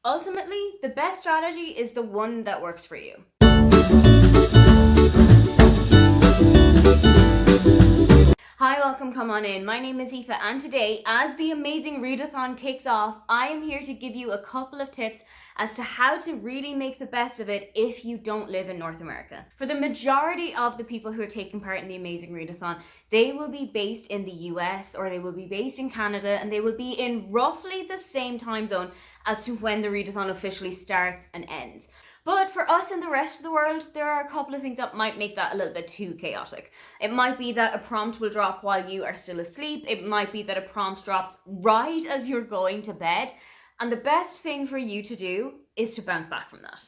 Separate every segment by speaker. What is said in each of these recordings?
Speaker 1: Ultimately, the best strategy is the one that works for you. Hi, welcome, come on in. My name is Aoife, and today, as the amazing Readathon kicks off, I am here to give you a couple of tips as to how to really make the best of it if you don't live in North America. For the majority of the people who are taking part in the amazing Readathon, they will be based in the US or they will be based in Canada, and they will be in roughly the same time zone as to when the Readathon officially starts and ends. But for us and the rest of the world, there are a couple of things that might make that a little bit too chaotic. It might be that a prompt will drop while you are still asleep. It might be that a prompt drops right as you're going to bed. And the best thing for you to do is to bounce back from that.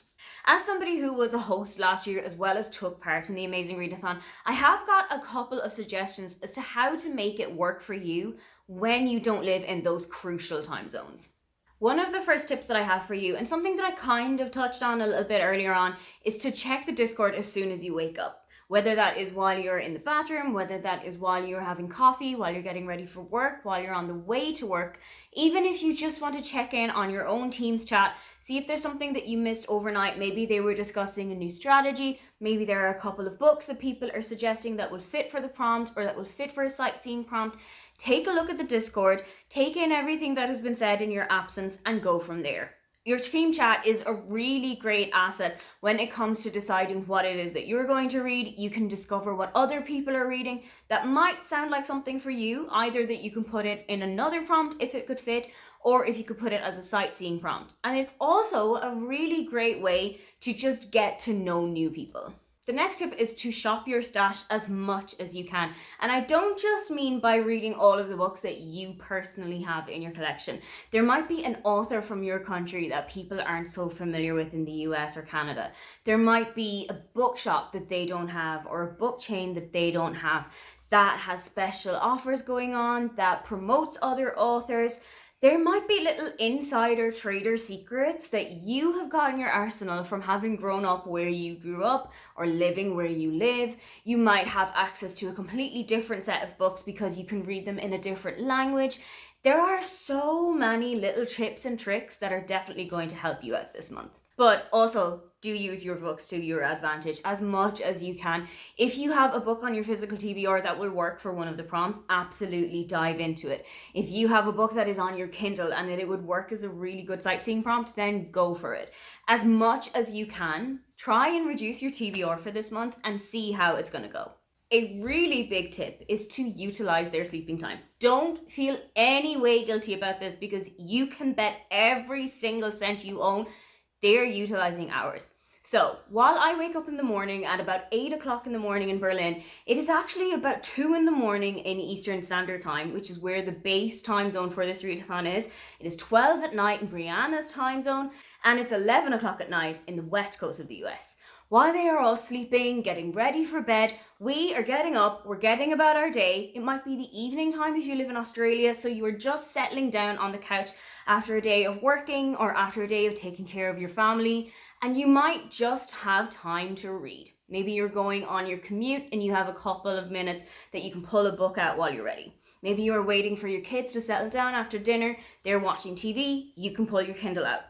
Speaker 1: As somebody who was a host last year as well as took part in the amazing Readathon, I have got a couple of suggestions as to how to make it work for you when you don't live in those crucial time zones. One of the first tips that I have for you, and something that I kind of touched on a little bit earlier on, is to check the Discord as soon as you wake up. Whether that is while you're in the bathroom, whether that is while you're having coffee, while you're getting ready for work, while you're on the way to work, even if you just want to check in on your own team's chat, see if there's something that you missed overnight. Maybe they were discussing a new strategy, maybe there are a couple of books that people are suggesting that will fit for the prompt or that will fit for a sightseeing prompt. Take a look at the Discord, take in everything that has been said in your absence, and go from there. Your team chat is a really great asset when it comes to deciding what it is that you're going to read. You can discover what other people are reading that might sound like something for you, either that you can put it in another prompt if it could fit, or if you could put it as a sightseeing prompt. And it's also a really great way to just get to know new people. The next tip is to shop your stash as much as you can. And I don't just mean by reading all of the books that you personally have in your collection. There might be an author from your country that people aren't so familiar with in the US or Canada. There might be a bookshop that they don't have, or a book chain that they don't have, that has special offers going on, that promotes other authors. There might be little insider trader secrets that you have got in your arsenal from having grown up where you grew up or living where you live. You might have access to a completely different set of books because you can read them in a different language. There are so many little tips and tricks that are definitely going to help you out this month. But also, do use your books to your advantage as much as you can. If you have a book on your physical TBR that will work for one of the prompts, absolutely dive into it. If you have a book that is on your Kindle and that it would work as a really good sightseeing prompt, then go for it. As much as you can, try and reduce your TBR for this month and see how it's going to go. A really big tip is to utilize their sleeping time. Don't feel any way guilty about this, because you can bet every single cent you own they're utilizing hours. So while I wake up in the morning at about 8 o'clock in the morning in Berlin, it is actually about 2 in the morning in Eastern Standard Time, which is where the base time zone for this readathon is. It is 12 at night in Brianna's time zone, and it's 11 o'clock at night in the west coast of the US. While they are all sleeping, getting ready for bed, we are getting up, we're getting about our day. It might be the evening time if you live in Australia, so you are just settling down on the couch after a day of working or after a day of taking care of your family, and you might just have time to read. Maybe you're going on your commute and you have a couple of minutes that you can pull a book out while you're ready. Maybe you're waiting for your kids to settle down after dinner, they're watching TV, you can pull your Kindle out.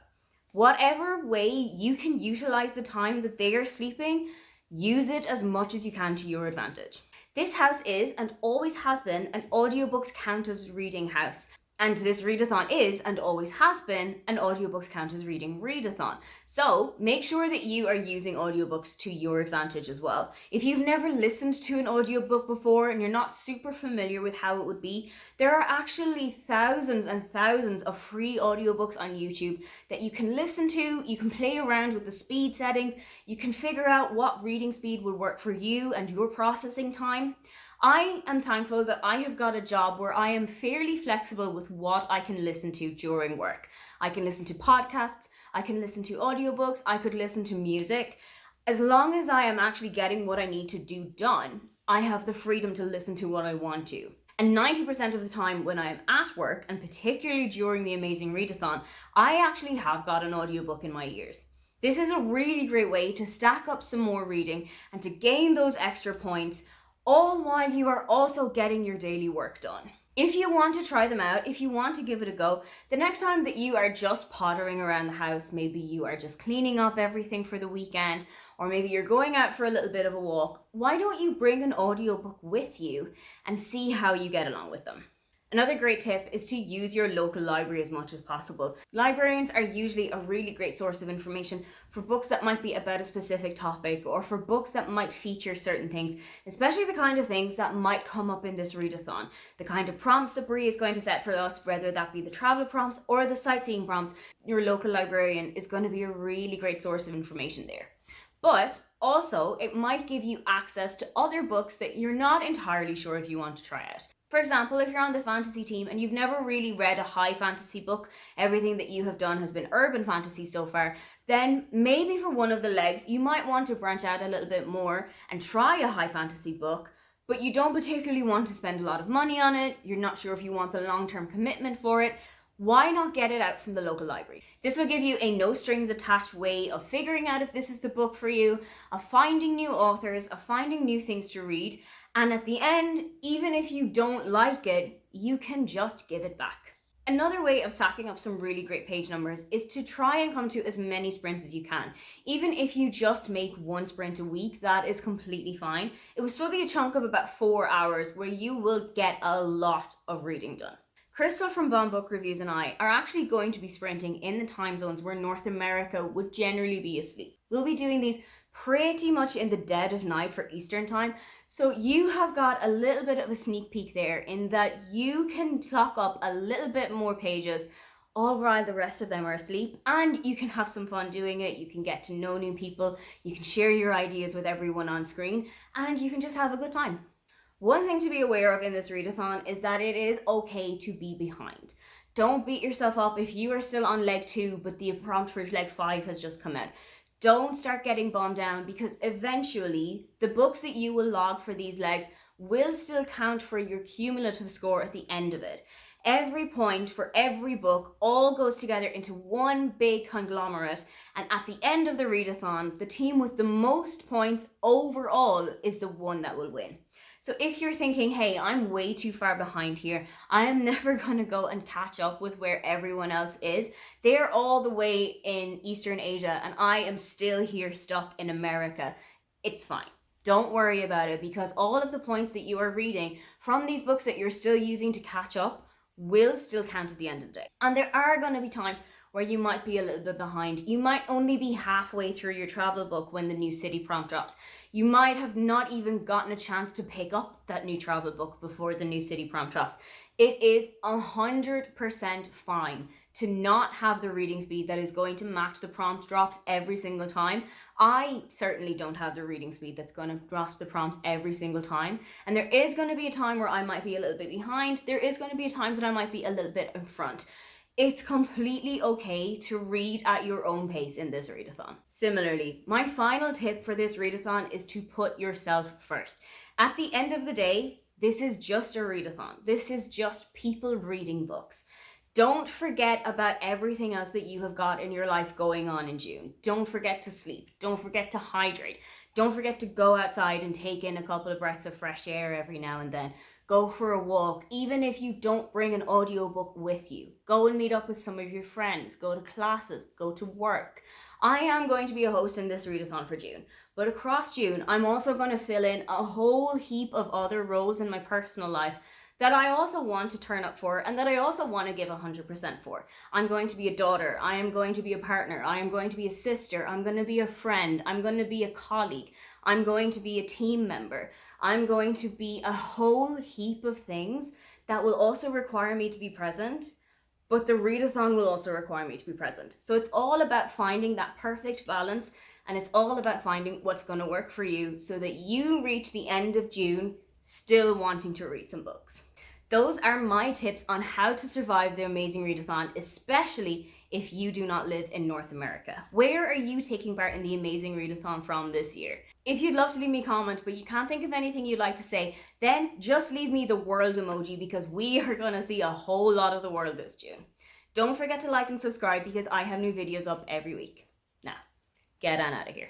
Speaker 1: Whatever way you can utilize the time that they are sleeping, use it as much as you can to your advantage. This house is, and always has been, an audiobooks count as reading house. And this readathon is, and always has been, an audiobooks count as reading readathon. So make sure that you are using audiobooks to your advantage as well. If you've never listened to an audiobook before and you're not super familiar with how it would be, there are actually thousands and thousands of free audiobooks on YouTube that you can listen to. You can play around with the speed settings. You can figure out what reading speed will work for you and your processing time. I am thankful that I have got a job where I am fairly flexible with what I can listen to during work. I can listen to podcasts, I can listen to audiobooks, I could listen to music. As long as I am actually getting what I need to do done, I have the freedom to listen to what I want to. And 90% of the time when I'm at work, and particularly during the amazing readathon, I actually have got an audiobook in my ears. This is a really great way to stack up some more reading and to gain those extra points, all while you are also getting your daily work done. If you want to try them out, if you want to give it a go, the next time that you are just pottering around the house, maybe you are just cleaning up everything for the weekend, or maybe you're going out for a little bit of a walk, why don't you bring an audiobook with you and see how you get along with them? Another great tip is to use your local library as much as possible. Librarians are usually a really great source of information for books that might be about a specific topic, or for books that might feature certain things, especially the kind of things that might come up in this readathon. The kind of prompts that Brie is going to set for us, whether that be the travel prompts or the sightseeing prompts, your local librarian is going to be a really great source of information there. But also, it might give you access to other books that you're not entirely sure if you want to try out. For example, if you're on the fantasy team and you've never really read a high fantasy book, everything that you have done has been urban fantasy so far, then maybe for one of the legs, you might want to branch out a little bit more and try a high fantasy book, but you don't particularly want to spend a lot of money on it, you're not sure if you want the long-term commitment for it. Why not get it out from the local library? This will give you a no strings attached way of figuring out if this is the book for you, of finding new authors, of finding new things to read. And at the end, even if you don't like it, you can just give it back. Another way of stacking up some really great page numbers is to try and come to as many sprints as you can. Even if you just make one sprint a week, that is completely fine. It will still be a chunk of about 4 hours where you will get a lot of reading done. Krystal from Bomb Book Reviews and I are actually going to be sprinting in the time zones where North America would generally be asleep. We'll be doing these pretty much in the dead of night for Eastern time, so you have got a little bit of a sneak peek there in that you can clock up a little bit more pages all while the rest of them are asleep, and you can have some fun doing it. You can get to know new people, you can share your ideas with everyone on screen, and you can just have a good time. One thing to be aware of in this readathon is that it is okay to be behind. Don't beat yourself up if you are still on leg 2 but the prompt for leg 5 has just come out. Don't start getting bogged down, because eventually the books that you will log for these legs will still count for your cumulative score at the end of it. Every point for every book all goes together into one big conglomerate, and at the end of the readathon, the team with the most points overall is the one that will win. So if you're thinking, hey, I'm way too far behind here, I am never going to go and catch up with where everyone else is. They're all the way in Eastern Asia and I am still here stuck in America. It's fine. Don't worry about it, because all of the points that you are reading from these books that you're still using to catch up will still count at the end of the day. And there are going to be times where you might be a little bit behind. You might only be halfway through your travel book when the new city prompt drops. You might have not even gotten a chance to pick up that new travel book before the new city prompt drops. It is 100% fine to not have the reading speed that is going to match the prompt drops every single time. I certainly don't have the reading speed that's going to match the prompts every single time. And there is going to be a time where I might be a little bit behind. There is going to be times that I might be a little bit in front. It's completely okay to read at your own pace in this readathon. Similarly, my final tip for this readathon is to put yourself first. At the end of the day, this is just a readathon. This is just people reading books. Don't forget about everything else that you have got in your life going on in June. Don't forget to sleep. Don't forget to hydrate. Don't forget to go outside and take in a couple of breaths of fresh air every now and then. Go for a walk, even if you don't bring an audiobook with you. Go and meet up with some of your friends. Go to classes. Go to work. I am going to be a host in this readathon for June, but across June, I'm also going to fill in a whole heap of other roles in my personal life that I also want to turn up for and that I also want to give 100% for. I'm going to be a daughter, I am going to be a partner, I am going to be a sister, I'm going to be a friend, I'm going to be a colleague, I'm going to be a team member, I'm going to be a whole heap of things that will also require me to be present, but the readathon will also require me to be present. So it's all about finding that perfect balance, and it's all about finding what's going to work for you so that you reach the end of June still wanting to read some books. Those are my tips on how to survive the amazing readathon, especially if you do not live in North America. Where are you taking part in the amazing readathon from this year? If you'd love to leave me a comment, but you can't think of anything you'd like to say, then just leave me the world emoji, because we are going to see a whole lot of the world this June. Don't forget to like and subscribe, because I have new videos up every week. Now, get on out of here.